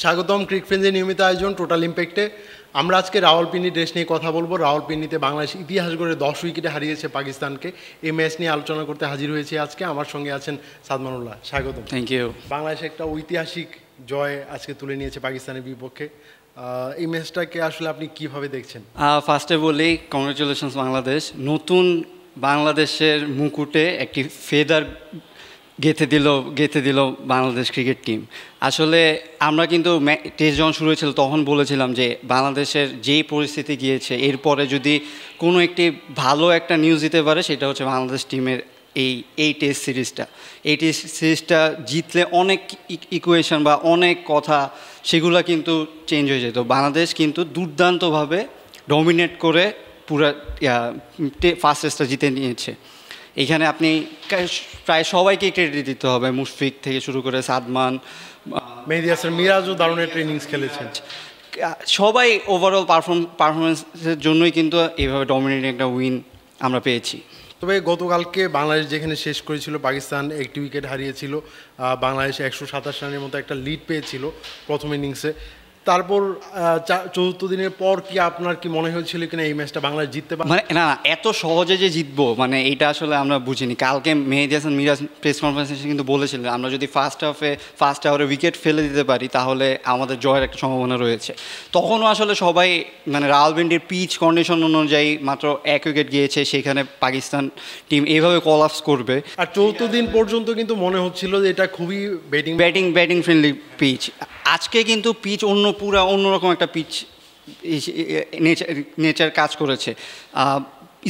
স্বাগতম ক্রিক ফ্রেন্ডসের নিয়মিত আয়োজন টোটাল ইম্প্যাক্টে। আমরা আজকে রাওয়ালপিন্ডি টেস্ট নিয়ে কথা বলবো। রাওয়ালপিন্ডিতে বাংলাদেশ ইতিহাস গড়ে 10 উইকেটে হারিয়েছে পাকিস্তানকে। এই ম্যাচ নিয়ে আলোচনা করতে হাজির হয়েছে আজকে। আমার সঙ্গে আছেন সাদমানুল্লাহ। স্বাগতম। Thank you. বাংলাদেশ একটা ঐতিহাসিক জয় আজকে তুলে নিয়েছে পাকিস্তানের বিপক্ষে। এই ম্যাচটাকে আসলে আপনি কিভাবে দেখছেন? ফার্স্টে বলি কংগ্রেচুলেশনস বাংলাদেশ, নতুন বাংলাদেশের মুকুটে একটি ফেদার গেঁথে দিল বাংলাদেশ ক্রিকেট টিম। আসলে আমরা কিন্তু টেস্ট যখন শুরু হয়েছিল তখন বলেছিলাম যে বাংলাদেশের যেই পরিস্থিতি গিয়েছে এরপরে যদি কোনো একটি ভালো একটা নিউজ দিতে পারে সেটা হচ্ছে বাংলাদেশ টিমের এই টেস্ট সিরিজটা জিতলে অনেক ইকুয়েশন বা অনেক কথা সেগুলো কিন্তু চেঞ্জ হয়ে যেত। বাংলাদেশ কিন্তু দুর্দান্তভাবে ডমিনেট করে পুরো ফার্স্ট টেস্টটা জিতে নিয়েছে। এখানে আপনি প্রায় সবাইকে ক্রেডিট দিতে হবে, মুশফিক থেকে শুরু করে সাদমান, মেহেদী হাসান মিরাজও দারুণ একটা ইনিংস খেলেছেন। সবাই ওভারঅল পারফরমেন্সের জন্যই কিন্তু এইভাবে ডমিনেটিং একটা উইন আমরা পেয়েছি। তবে গতকালকে বাংলাদেশ যেখানে শেষ করেছিল পাকিস্তান একটি উইকেট হারিয়েছিল, বাংলাদেশ 127 রানের মতো একটা লিড পেয়েছিল প্রথম ইনিংসে। তারপর চতুর্থ দিনের পর কি আপনার কি মনে হয়েছিল কিনা এই ম্যাচটা বাংলাদেশ জিততে পারে? মানে না, এত সহজে যে জিতবো মানে এইটা আসলে আমরা বুঝিনি। কালকে মেহেদী হাসান মিরাজ প্রেস কনফারেন্সে কিন্তু বলেছিলেন আমরা যদি ফার্স্ট আওয়ারে উইকেট ফেলে দিতে পারি তাহলে আমাদের জয়ের একটা সম্ভাবনা রয়েছে। তখনও আসলে সবাই মানে রাওয়ালপিন্ডির পিচ কন্ডিশন অনুযায়ী মাত্র 1 উইকেট গিয়েছে, সেখানে পাকিস্তান টিম এইভাবে কলাপস করবে। আর চতুর্থ দিন পর্যন্ত কিন্তু মনে হচ্ছিল যে এটা খুবই ব্যাটিং ফ্রেন্ডলি পিচ। আজকে কিন্তু পিচ অন্যরকম একটা পিচ নেচার কাজ করেছে।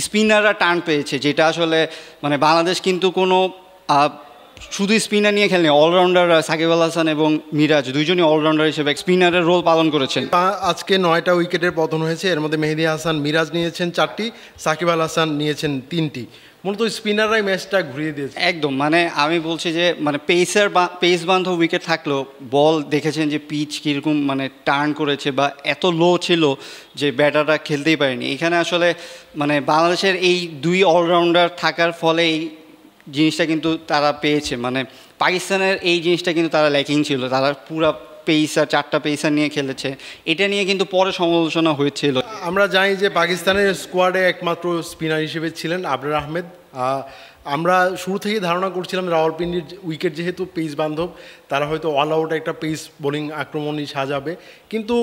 স্পিনাররা টার্ন পেয়েছে, যেটা আসলে মানে বাংলাদেশ কিন্তু কোনো শুধু স্পিনার নিয়ে খেলেনি, অলরাউন্ডার সাকিব আল হাসান এবং মিরাজ দুইজনই অলরাউন্ডার হিসেবে স্পিনারের রোল পালন করেছেন। আজকে 9টা উইকেটের পতন হয়েছে, এর মধ্যে মেহেদী হাসান মিরাজ নিয়েছেন 4টি, সাকিব আল হাসান নিয়েছেন 3টি। মূলত স্পিনাররাই ম্যাচটা ঘুরিয়ে দিয়েছে একদম। মানে আমি বলছি যে মানে পেস বান্ধব উইকেট থাকলেও বল দেখেছেন যে পিচ কীরকম মানে টার্ন করেছে বা এত লো ছিল যে ব্যাটাররা খেলতেই পারেনি। এখানে আসলে মানে বাংলাদেশের এই দুই অলরাউন্ডার থাকার ফলে এই জিনিসটা কিন্তু তারা পেয়েছে। মানে পাকিস্তানের এই জিনিসটা কিন্তু তারা ল্যাকিং ছিল, তারা পুরা পেসার 4টা পেসার নিয়ে খেলেছে, এটা নিয়ে কিন্তু পরে সমালোচনা হয়েছিল। আমরা জানি যে পাকিস্তানের স্কোয়াডে একমাত্র স্পিনার হিসেবে ছিলেন আবরার আহমেদ। আমরা শুরু থেকেই ধারণা করছিলাম রাওয়ালপিন্ডির উইকেট যেহেতু পেস বান্ধব তারা হয়তো অল আউট একটা পেস বোলিং আক্রমণই সাজাবে, কিন্তু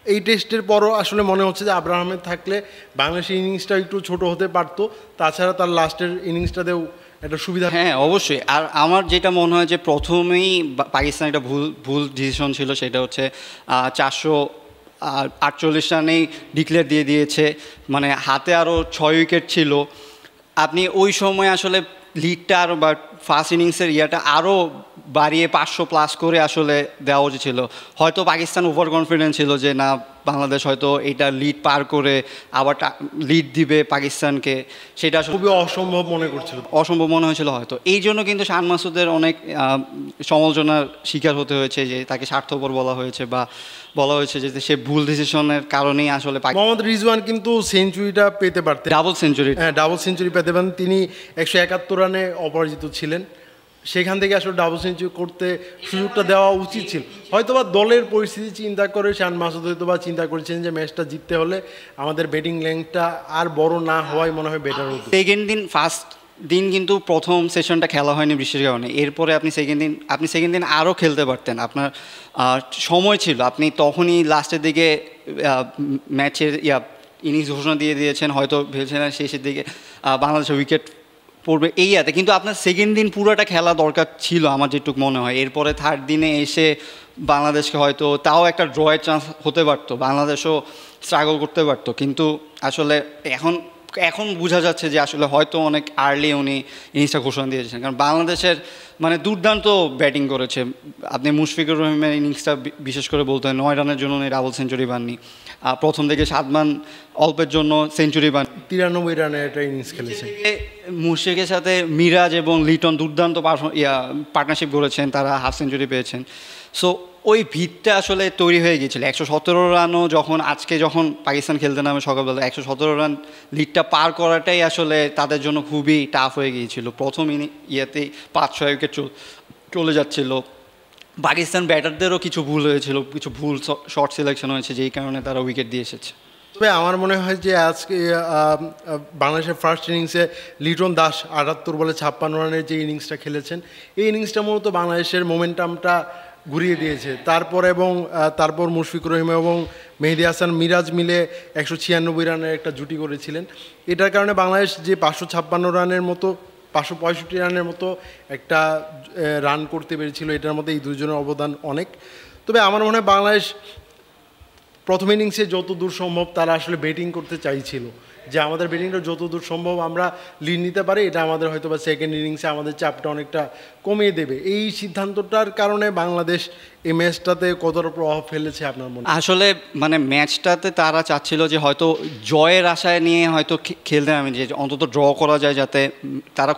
এই টেস্টের পরও আসলে মনে হচ্ছে যে আবরার আহমেদ থাকলে বাংলাদেশের ইনিংসটা একটু ছোট হতে পারতো। তাছাড়া তার লাস্টের ইনিংসটাতেও একটা সুবিধা। হ্যাঁ অবশ্যই। আর আমার যেটা মনে হয় যে প্রথমেই পাকিস্তান একটা ভুল ডিসিশন ছিল, সেটা হচ্ছে 448 রানেই ডিক্লেয়ার দিয়ে দিয়েছে, মানে হাতে আরও 6 উইকেট ছিল। আপনি ওই সময় আসলে লিডটা আরও বা ফার্স্ট ইনিংসের আরও বাড়িয়ে 500+ করে আসলে দেওয়া উচিত ছিল। হয়তো পাকিস্তান ওভার কনফিডেন্ট ছিল যে না বাংলাদেশ হয়তো এটা লিড পার করে আবার লিড দিবে পাকিস্তানকে, সেটা খুবই অসম্ভব মনে হয়েছিল হয়তো। এই জন্য কিন্তু শান মাসুদের অনেক সমালোচনার শিকার হতে হয়েছে, যে তাকে স্বার্থপর বলা হয়েছে বা বলা হয়েছে যে সে ভুল ডিসিশনের কারণেই আসলে। মোহাম্মদ রিজওয়ান কিন্তু সেঞ্চুরিটা পেতে পারতেন, ডাবল সেঞ্চুরি পেতে পারেন। তিনি 171 রানে অপরাজিত ছিলেন, সেখান থেকে আসলে ডাবল সেঞ্চুরি করতে সুযোগটা দেওয়া উচিত ছিল। হয়তোবা দলের পরিস্থিতি চিন্তা করে শান মাসুদ হয়তোবা চিন্তা করেছেন যে ম্যাচটা জিততে হলে আমাদের ব্যাটিং লেংথটা আর বড় না হওয়াই মনে হয় বেটার হতো। ফার্স্ট দিন কিন্তু প্রথম সেশনটা খেলা হয়নি বৃষ্টির কারণে, এরপরে আপনি সেকেন্ড দিন আরও খেলতে পারতেন, আপনার সময় ছিল, আপনি তখনই লাস্টের দিকে ম্যাচের ইনিংস ঘোষণা দিয়ে দিয়েছেন, হয়তো ভেবেছিলেন শেষের দিকে বাংলাদেশের উইকেট পড়বে কিন্তু আপনার সেকেন্ড দিন পুরোটা খেলা দরকার ছিল আমার যেটুকু মনে হয়। এরপরে থার্ড দিনে এসে বাংলাদেশকে হয়তো তাও একটা ড্রয়ের চান্স হতে পারতো, বাংলাদেশও স্ট্রাগল করতে পারতো, কিন্তু আসলে এখন বোঝা যাচ্ছে যে আসলে হয়তো অনেক আর্লি উনি ইনিংসটা ঘোষণা দিয়েছেন, কারণ বাংলাদেশের মানে দুর্দান্ত ব্যাটিং করেছে। আপনি মুশফিকুর রহিমের ইনিংসটা বিশেষ করে বলতে হয়, 9 রানের জন্য উনি ডাবল সেঞ্চুরি পাননি। প্রথম থেকে সাদমান অল্পের জন্য সেঞ্চুরি পান, 93 রানের একটা ইনিংস খেলেছে। মুশফিকের সাথে মিরাজ এবং লিটন দুর্দান্ত পার্টনারশিপ করেছেন, তারা হাফ সেঞ্চুরি পেয়েছেন। সো ওই ভিতটা আসলে তৈরি হয়ে গিয়েছিল। 117 রানও যখন পাকিস্তান খেলতে নামে সকালবেলা 117 রান লিডটা পার করাটাই আসলে তাদের জন্য খুবই টাফ হয়ে গিয়েছিল। প্রথম ইয়েতেই 5-6 উইকেট চলে যাচ্ছিল, পাকিস্তান ব্যাটারদেরও কিছু ভুল হয়েছিল, কিছু ভুল শর্ট সিলেকশন হয়েছে, যেই কারণে তারা উইকেট দিয়ে এসেছে। তবে আমার মনে হয় যে আজকে বাংলাদেশের ফার্স্ট ইনিংসে লিটন দাস ৭৮ বলে ৫৬ রানের যে ইনিংসটা খেলেছেন, এই ইনিংসটা মূলত বাংলাদেশের মোমেন্টামটা ঘুরিয়ে দিয়েছে। তারপর মুশফিকুর রহিম এবং মেহেদী হাসান মিরাজ মিলে ১৯৬ রানের একটা জুটি করেছিলেন। এটার কারণে বাংলাদেশ যে ৫৫৬ রানের মতো ৫৬৫ রানের মতো একটা রান করতে পেরেছিল, এটার মধ্যে এই দুজনের অবদান অনেক। তবে আমার মনে হয় বাংলাদেশ প্রথম ইনিংসে যত দূর সম্ভব তারা আসলে ব্যাটিং করতে চাইছিল, যে আমাদের ব্যাটিংটা যত দূর সম্ভব আমরা লিড নিতে পারি, এটা আমাদের হয়তো বা সেকেন্ড ইনিংসে আমাদের চাপটা অনেকটা কমিয়ে দেবে। এই সিদ্ধান্তটার কারণে বাংলাদেশ এই ম্যাচটাতে কতটা প্রভাব ফেলেছে আপনার মনে? আসলে মানে ম্যাচটাতে তারা চাচ্ছিল যে হয়তো জয়ের আশায় নিয়ে হয়তো খেলতে নামে, যে অন্তত ড্র করা যায়, যাতে তারা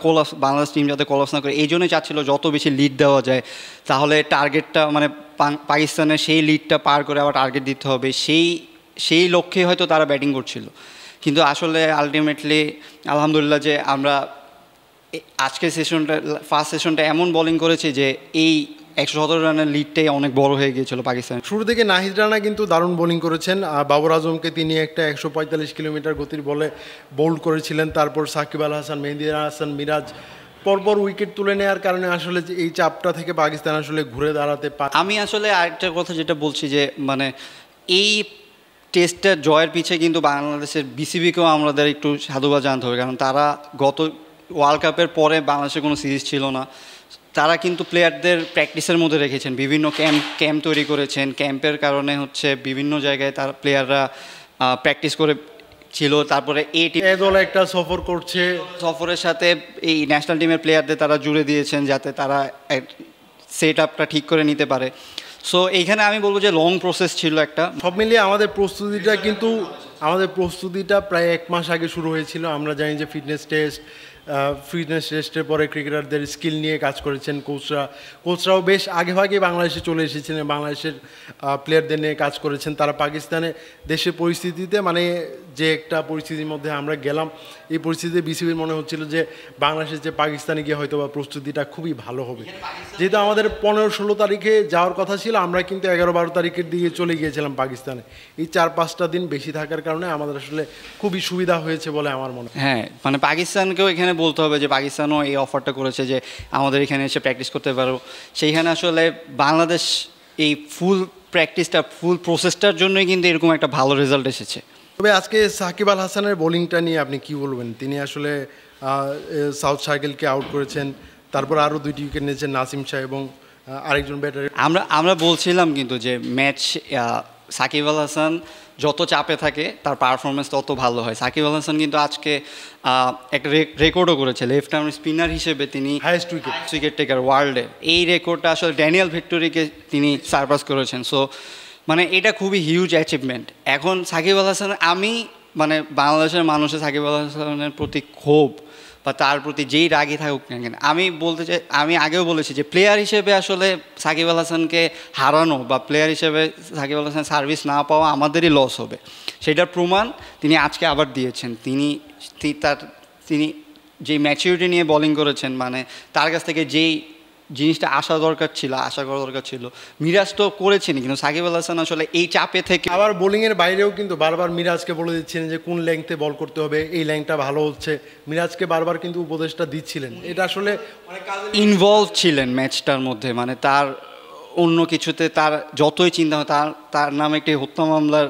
বাংলাদেশ টিম যাতে কলাপস না করে, এই জন্যই চাচ্ছিল যত বেশি লিড দেওয়া যায়, তাহলে টার্গেটটা মানে পাকিস্তানের সেই লিডটা পার করে আবার টার্গেট দিতে হবে, সেই লক্ষ্যে হয়তো তারা ব্যাটিং করছিল। কিন্তু আসলে আলটিমেটলি আলহামদুলিল্লাহ যে আমরা আজকের ফার্স্ট সেশনটা এমন বোলিং করেছি যে এই ১১৭ রানের লিডটাই অনেক বড় হয়ে গিয়েছিল পাকিস্তান। শুরু থেকে নাহিদ রানা কিন্তু দারুণ বোলিং করেছেন। বাবর আজমকে তিনি একটা ১৪৫ কিলোমিটার গতির বলে বোল্ড করেছিলেন। তারপর সাকিব আল হাসান, মেহেদী হাসান মিরাজ পরপর উইকেট তুলে নেওয়ার কারণে আসলে এই চাপটা থেকে পাকিস্তান আসলে ঘুরে দাঁড়াতে পারে। আমি আসলে আরেকটা কথা যেটা বলছি যে মানে এই টেস্টের জয়ের পিছিয়ে কিন্তু বাংলাদেশের বিসিবিকেও আমাদের একটু সাধুবাদ জানতে হবে, কারণ তারা গত ওয়ার্ল্ড কাপের পরে বাংলাদেশের কোনো সিরিজ ছিল না, তারা কিন্তু প্লেয়ারদের প্র্যাকটিসের মধ্যে রেখেছেন, বিভিন্ন ক্যাম্প তৈরি করেছেন, ক্যাম্পের কারণে হচ্ছে বিভিন্ন জায়গায় তার প্লেয়াররা প্র্যাকটিস করে ছিল। তারপরে এই দল একটা সফর করছে, সফরের সাথে এই ন্যাশনাল টিমের প্লেয়ারদের তারা জুড়ে দিয়েছেন যাতে তারা সেট আপটা ঠিক করে নিতে পারে। সো এইখানে আমি বলবো যে লং প্রসেস ছিল একটা। সব মিলিয়ে আমাদের প্রস্তুতিটা প্রায় ১ মাস আগে শুরু হয়েছিল। আমরা জানি যে ফিটনেস টেস্টের পরে ক্রিকেটারদের স্কিল নিয়ে কাজ করেছেন কোচরাও বেশ আগেভাগে বাংলাদেশে চলে এসেছিলেন, বাংলাদেশের প্লেয়ারদের নিয়ে কাজ করেছেন। তারা পাকিস্তানে দেশের পরিস্থিতিতে মানে যে একটা পরিস্থিতির মধ্যে আমরা গেলাম, এই পরিস্থিতিতে বিসিবির মনে হচ্ছিল যে বাংলাদেশের যে পাকিস্তানে গিয়ে হয়তো বা প্রস্তুতিটা খুবই ভালো হবে। যেহেতু আমাদের ১৫-১৬ তারিখে যাওয়ার কথা ছিল, আমরা কিন্তু ১১-১২ তারিখের দিকে চলে গিয়েছিলাম পাকিস্তানে। এই ৪-৫টা দিন বেশি থাকার কারণে আমাদের আসলে খুবই সুবিধা হয়েছে বলে আমার মনে হয়। হ্যাঁ, মানে পাকিস্তানকেও এখানে বলতে হবে যে পাকিস্তানও এই অফারটা করেছে যে আমাদের এখানে এসে প্র্যাকটিস করতে পারো। সেইখানে আসলে বাংলাদেশ এই ফুল প্রসেসটার জন্যই কিন্তু এরকম একটা ভালো রেজাল্ট এসেছে। তবে আজকে সাকিব আল হাসানের বোলিংটা নিয়ে আপনি কি বলবেন? তিনি আসলে সাউথ সার্কেলকে আউট করেছেন, তারপর আরও 2টি উইকেট নিয়েছেন নাসিম শাহ এবং আরেকজন ব্যাটার। আমরা বলছিলাম কিন্তু যে ম্যাচ সাকিব আল হাসান যত চাপে থাকে তার পারফরমেন্স তত ভালো হয়। সাকিব আল হাসান কিন্তু আজকে একটা রেকর্ডও করেছে, লেফট আর্ম স্পিনার হিসেবে তিনি হাইয়েস্ট উইকেট টেকার ওয়ার্ল্ডের। এই রেকর্ডটা আসলে ড্যানিয়েল ভিক্টোরিকে তিনি সারপাস করেছেন। সো মানে এটা খুবই হিউজ অ্যাচিভমেন্ট। এখন সাকিব আল হাসান, আমি মানে বাংলাদেশের মানুষের সাকিব আল হাসানের প্রতি ক্ষোভ বা তার প্রতি যেই রাগই থাকুক না কেন, আমি বলতে চাই, আমি আগেও বলেছি যে প্লেয়ার হিসেবে আসলে সাকিব আল হাসানকে হারানো বা প্লেয়ার হিসেবে সাকিব আল হাসান সার্ভিস না পাওয়া আমাদেরই লস হবে। সেটার প্রমাণ তিনি আজকে আবার দিয়েছেন। তিনি যেই ম্যাচুরিটি নিয়ে বোলিং করেছেন, মানে তার কাছ থেকে যেই জিনিসটা আশা করা দরকার ছিল মিরাজ তো করেছেন, কিন্তু সাকিব আল হাসান আসলে এই চাপে থেকে আবার বোলিংয়ের বাইরেও কিন্তু বারবার মিরাজকে বলে দিচ্ছিলেন যে কোন লেংথে বল করতে হবে, এই লেংথটা ভালো হচ্ছে, মিরাজকে বারবার কিন্তু উপদেশটা দিচ্ছিলেন। এটা আসলে ইনভলভ ছিলেন ম্যাচটার মধ্যে, মানে তার অন্য কিছুতে তার যতই চিন্তা হয়, তার নামে একটি হত্যা মামলার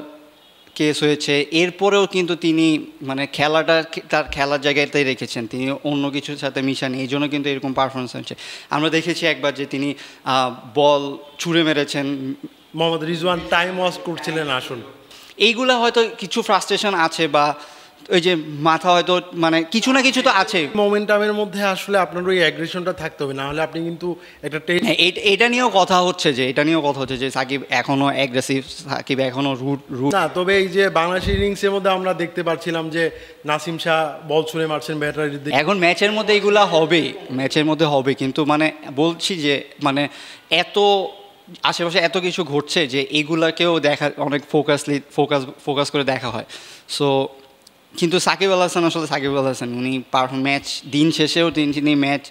কেস হয়েছে, এরপরেও কিন্তু তিনি মানে খেলাটা তার খেলার জায়গাতেই রেখেছেন, তিনি অন্য কিছুর সাথে মিশানি, এই জন্য কিন্তু এরকম পারফরমেন্স হচ্ছে। আমরা দেখেছি একবার যে তিনি বল ছুঁড়ে মেরেছেন, মোহাম্মদ রিজওয়ান টাইম ওয়াস্ট করছিলেন আসলে। এইগুলা হয়তো কিছু ফ্রাস্ট্রেশন আছে বা ওই যে মাথা হয়তো মানে কিছু না কিছু তো আছে। মোমেন্টামের মধ্যে আসলে আপনার ওই অ্যাগ্রেশনটা থাকতে হবে, না হলে আপনি কিন্তু একটা এটা নিয়েও কথা হচ্ছে যে সাকিব এখনো অ্যাগ্রেসিভ, সাকিব এখনো রুট না। তবে এই যে বাংলাদেশের ইনিংসের মধ্যে আমরা দেখতে পাচ্ছিলাম যে নাসিম শাহ বল ছুঁড়ে মারছেন ব্যাটারির দিকে। এখন ম্যাচের মধ্যে এগুলা হবে, কিন্তু মানে বলছি যে মানে এত আশেপাশে এত কিছু ঘটছে যে এইগুলাকেও দেখা অনেক ফোকাস করে দেখা হয়। সো কিন্তু সাকিব আল হাসান আসলে সাকিব আল হাসান, উনি ম্যাচ দিন শেষেও তিনি ম্যাচ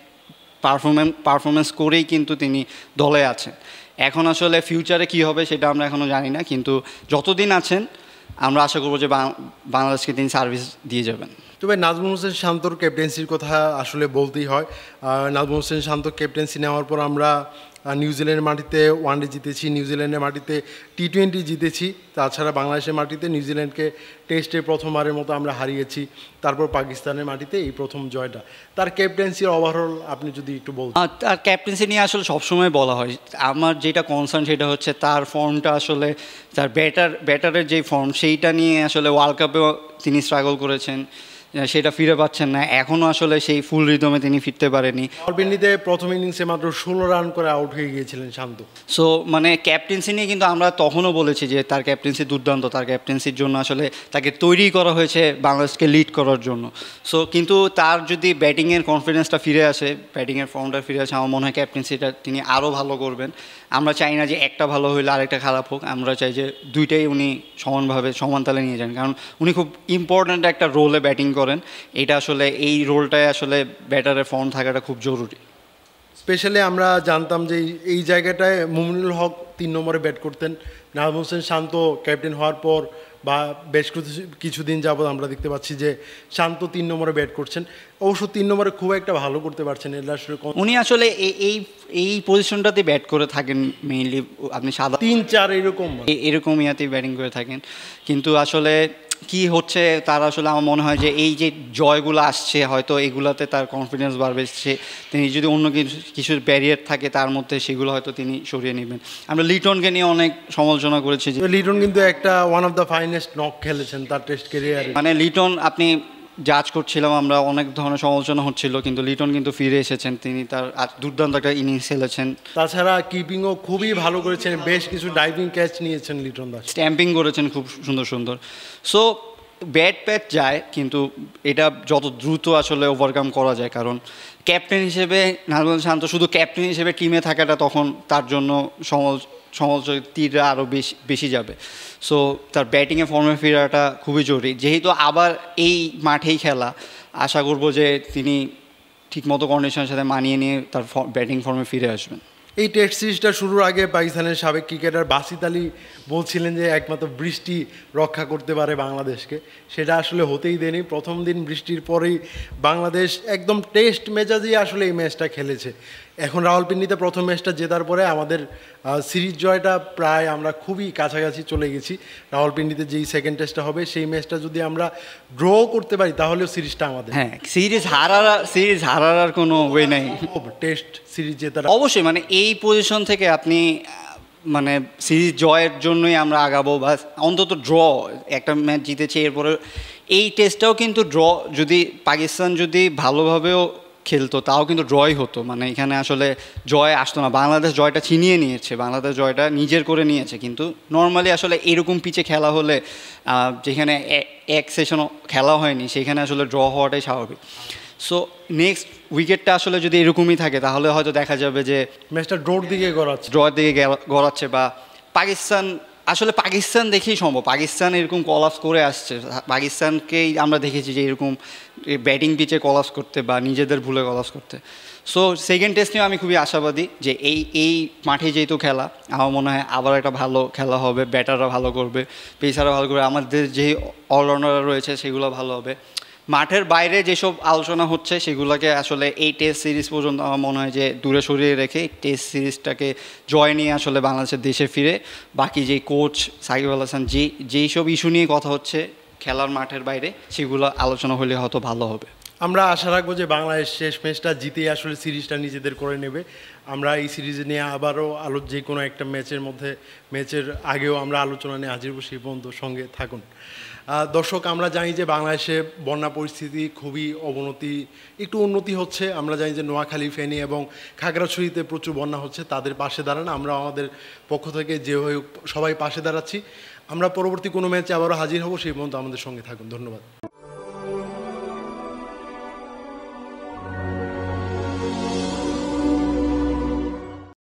পারফরমেন্স করেই কিন্তু তিনি দলে আছেন। এখন আসলে ফিউচারে কি হবে সেটা আমরা এখনও জানি না, কিন্তু যতদিন আছেন আমরা আশা করবো যে বাংলাদেশকে তিনি সার্ভিস দিয়ে যাবেন। তবে নাজমুল হোসেন শান্তর ক্যাপ্টেন্সির কথা আসলে বলতেই হয়। নাজমুল হোসেন শান্ত ক্যাপ্টেন্সি নেওয়ার পর আমরা নিউজিল্যান্ডের মাটিতে ওয়ানডে জিতেছি, নিউজিল্যান্ডের মাটিতে টি-20 জিতেছি, তাছাড়া বাংলাদেশের মাটিতে নিউজিল্যান্ডকে টেস্টে প্রথমবারের মতো আমরা হারিয়েছি, তারপর পাকিস্তানের মাটিতে এই প্রথম জয়টা। তার ক্যাপ্টেন্সির ওভারঅল আপনি যদি একটু বলতেন। তার ক্যাপ্টেন্সি নিয়ে আসলে সবসময় বলা হয়, আমার যেটা কনসার্ন সেটা হচ্ছে তার ফর্মটা আসলে, তার ব্যাটারের যে ফর্ম সেইটা নিয়ে আসলে ওয়ার্ল্ড কাপেও তিনি স্ট্রাগল করেছেন, সেটা ফিরে পাচ্ছেন না, এখনও আসলে সেই ফুল রিদমে তিনি ফিরতে পারেনি। রাওয়ালপিন্ডিতে প্রথম ইনিংসে মাত্র 16 রান করে আউট হয়ে গিয়েছিলেন শান্ত। সো মানে ক্যাপ্টেন্সি নিয়ে কিন্তু আমরা তখনও বলেছি যে তার ক্যাপ্টেন্সি দুর্দান্ত, তার ক্যাপ্টেন্সির জন্য আসলে তাকে তৈরি করা হয়েছে বাংলাদেশকে লিড করার জন্য। সো কিন্তু তার যদি ব্যাটিংয়ের কনফিডেন্সটা ফিরে আসে, ব্যাটিংয়ের ফর্মটা ফিরে আসে, আমার মনে হয় ক্যাপ্টেন্সিটা তিনি আরও ভালো করবেন। আমরা চাই না যে একটা ভালো হইলে আরেকটা খারাপ হোক, আমরা চাই যে দুইটাই উনি সমানভাবে সমান তালে নিয়ে যান, কারণ উনি খুব ইম্পর্ট্যান্ট একটা রোলে ব্যাটিং করেন। এটা আসলে এই রোলটায় আসলে ব্যাটারের ফর্ম থাকাটা খুব জরুরি। স্পেশালি আমরা জানতাম যে এই জায়গাটায় মুমিনুল হক 3 নম্বরে ব্যাট করতেন। নাজমুল হোসেন শান্ত ক্যাপ্টেন হওয়ার পর বা বেশ কিছুদিন যাবৎ আমরা দেখতে পাচ্ছি যে শান্ত 3 নম্বরে ব্যাট করছেন। অবশ্য 3 নম্বরে খুব একটা ভালো করতে পারছেন এটা আসলে। উনি আসলে এই পজিশনটাতে ব্যাট করে থাকেন মেইনলি, আপনি সাদা 3-4 এরকম ইয়াতেই ব্যাটিং করে থাকেন, কিন্তু আসলে কি হচ্ছে তার আসলে আমার মনে হয় যে এই যে জয়গুলো আসছে হয়তো এগুলাতে তার কনফিডেন্স বাড়বে, তিনি যদি অন্য কিছু ব্যারিয়ার থাকে তার মধ্যে সেগুলো হয়তো তিনি সরিয়ে নেবেন। আমরা লিটনকে নিয়ে অনেক সমালোচনা করেছি যে লিটন কিন্তু একটা one of the finest knock খেলেছেন তার টেস্ট ক্যারিয়ারে। মানে লিটন আপনি জাজ করছিলাম, আমরা অনেক ধরনের সমালোচনা হচ্ছিল, কিন্তু লিটন কিন্তু ফিরে এসেছেন, তিনি তার দুর্দান্ত একটা ইনিংস খেলেছেন। তাছাড়া কিপিংও খুবই ভালো করেছেন, বেশ কিছু ডাইভিং ক্যাচ নিয়েছেন লিটন দাস, স্ট্যাম্পিং করেছেন খুব সুন্দর সুন্দর। সো ব্যাট যায়, কিন্তু এটা যত দ্রুত আসলে ওভারকাম করা যায়, কারণ ক্যাপ্টেন হিসেবে নাজমুল শান্ত শুধু ক্যাপ্টেন হিসেবে টিমে থাকাটা তখন তার জন্য সমালোচকরা আরও বেশি যাবে। সো তার ব্যাটিংয়ে ফর্মে ফেরাটা খুবই জরুরি, যেহেতু আবার এই মাঠেই খেলা, আশা করব যে তিনি ঠিকমতো কন্ডিশনের সাথে মানিয়ে নিয়ে তার ব্যাটিং ফর্মে ফিরে আসবেন। এই টেস্ট সিরিজটা শুরুর আগে পাকিস্তানের সাবেক ক্রিকেটার বাসিত আলী বলছিলেন যে একমাত্র বৃষ্টি রক্ষা করতে পারে বাংলাদেশকে, সেটা আসলে হতেই দেয়নি। প্রথম দিন বৃষ্টির পরেই বাংলাদেশ একদম টেস্ট মেজাজেই আসলে এই ম্যাচটা খেলেছে। এখন রাওয়ালপিন্ডিতে প্রথম ম্যাচটা জেতার পরে আমাদের সিরিজ জয়টা প্রায় আমরা খুবই কাছাকাছি চলে গেছি। রাওয়ালপিন্ডিতে যেই সেকেন্ড টেস্টটা হবে সেই ম্যাচটা যদি আমরা ড্র করতে পারি তাহলেও সিরিজটা আমাদের। হ্যাঁ, সিরিজ হারার কোনো ওয়ে নাই, টেস্ট সিরিজ জেতার অবশ্যই। মানে এই পজিশন থেকে আপনি মানে সিরিজ জয়ের জন্যই আমরা আগাবো, বা অন্তত ড্র একটা ম্যাচ জিতেছে, এরপরে এই টেস্টটাও কিন্তু ড্র, যদি পাকিস্তান যদি ভালোভাবেও খেলতো তাও কিন্তু ড্রই হতো, মানে এখানে আসলে জয় আসতো না। বাংলাদেশ জয়টা ছিনিয়ে নিয়েছে, বাংলাদেশ জয়টা নিজের করে নিয়েছে, কিন্তু নর্মালি আসলে এরকম পিচে খেলা হলে যেখানে এক সেশনও খেলা হয়নি সেখানে আসলে ড্র হওয়াটাই স্বাভাবিক। সো নেক্সট উইকেটটা আসলে যদি এরকমই থাকে তাহলে হয়তো দেখা যাবে যে ম্যাচটা ড্রর দিকে গড়াচ্ছে, বা পাকিস্তান দেখেই সম্ভব। পাকিস্তান এরকম কলাপস করে আসছে, পাকিস্তানকেই আমরা দেখেছি যে এরকম ব্যাটিং পিচে কলাপস করতে বা নিজেদের ভুলে কলাপস করতে। সো সেকেন্ড টেস্ট নিয়ে আমি খুবই আশাবাদী যে এই মাঠে যেহেতু খেলা, আমার মনে হয় আবার একটা ভালো খেলা হবে, ব্যাটাররা ভালো করবে, পেসাররা ভালো করবে, আমাদের যে অলরাউন্ডাররা রয়েছে সেগুলো ভালো হবে। মাঠের বাইরে যেসব আলোচনা হচ্ছে সেগুলোকে আসলে এই টেস্ট সিরিজ পর্যন্ত আমার মনে হয় যে দূরে সরিয়ে রেখে টেস্ট সিরিজটাকে জয় নিয়ে আসলে বাংলাদেশের দেশে ফিরে বাকি যে কোচ সাকিব আল হাসান যেই সব ইস্যু নিয়ে কথা হচ্ছে খেলার মাঠের বাইরে সেগুলো আলোচনা হলে হয়তো ভালো হবে। আমরা আশা রাখবো যে বাংলাদেশ শেষ ম্যাচটা জিতেই আসলে সিরিজটা নিজেদের করে নেবে। আমরা এই সিরিজ নিয়ে আবারও যে কোনো একটা ম্যাচের আগেও আমরা আলোচনা নিয়ে হাজির বসে পর্যন্ত সঙ্গে থাকুন। দর্শক, আমরা জানি যে বাংলাদেশে বন্যা পরিস্থিতি খুবই একটু উন্নতি হচ্ছে। আমরা জানি যে নোয়াখালী, ফেনী এবং খাগড়াছড়িতে প্রচুর বন্যা হচ্ছে, তাদের পাশে দাঁড়ান। আমরা আমাদের পক্ষ থেকে সবাই পাশে দাঁড়াচ্ছি। আমরা পরবর্তী কোনো ম্যাচে আবারও হাজির হব, সেই পর্যন্ত আমাদের সঙ্গে থাকুন। ধন্যবাদ।